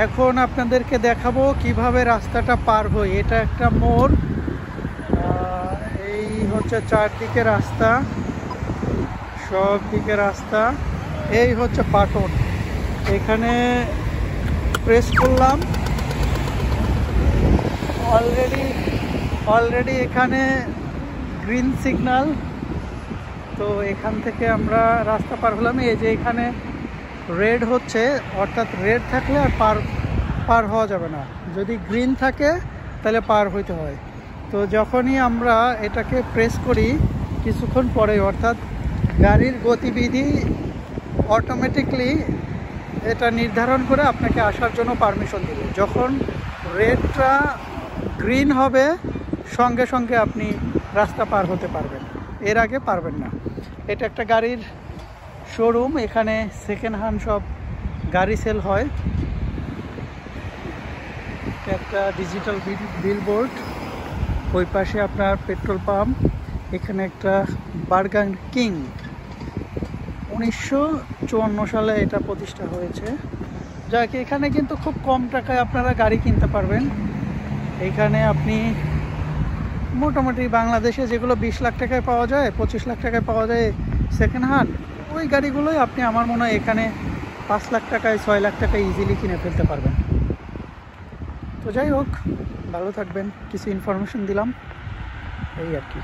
এখন আপনাদেরকে দেখাবো কিভাবে রাস্তাটা পার হই। এটা একটা মোড়, এই হচ্ছে চারদিকে রাস্তা, সব দিকে রাস্তা। এই হচ্ছে বাটন, এখানে প্রেস করলাম। অলরেডি এখানে গ্রিন সিগন্যাল। তো এখান থেকে আমরা রাস্তা পার হলাম। এই যে এখানে রেড হচ্ছে, অর্থাৎ রেড থাকলে আর পার হওয়া যাবে না, যদি গ্রিন থাকে তাহলে পার হইতে হয়। তো যখনই আমরা এটাকে প্রেস করি কিছুক্ষণ পরে, অর্থাৎ গাড়ির গতিবিধি অটোমেটিকলি এটা নির্ধারণ করে আপনাকে আসার জন্য পারমিশন দেবে। যখন রেডটা গ্রিন হবে সঙ্গে সঙ্গে আপনি রাস্তা পার হতে পারবেন, এর আগে পারবেন না। এটা একটা গাড়ির শোরুম, এখানে সেকেন্ড হ্যান্ড সব গাড়ি সেল হয়। একটা ডিজিটাল বিলবোর্ড, ওই পাশে আপনার পেট্রোল পাম্প। এখানে একটা বার্গার কিং, 1954 সালে এটা প্রতিষ্ঠা হয়েছে। যাক, এখানে কিন্তু খুব কম টাকায় আপনারা গাড়ি কিনতে পারবেন। এখানে আপনি মোটামুটি বাংলাদেশে যেগুলো 20 লাখ টাকায় পাওয়া যায়, 25 লাখ টাকায় পাওয়া যায় সেকেন্ড হ্যান্ড, ওই গাড়িগুলোই আপনি আমার মনে হয় এখানে 5 লাখ টাকায় 6 লাখ টাকায় ইজিলি কিনে ফেলতে পারবেন। তো যাই হোক, ভালো থাকবেন, কিছু ইনফরমেশন দিলাম, এই আর কি।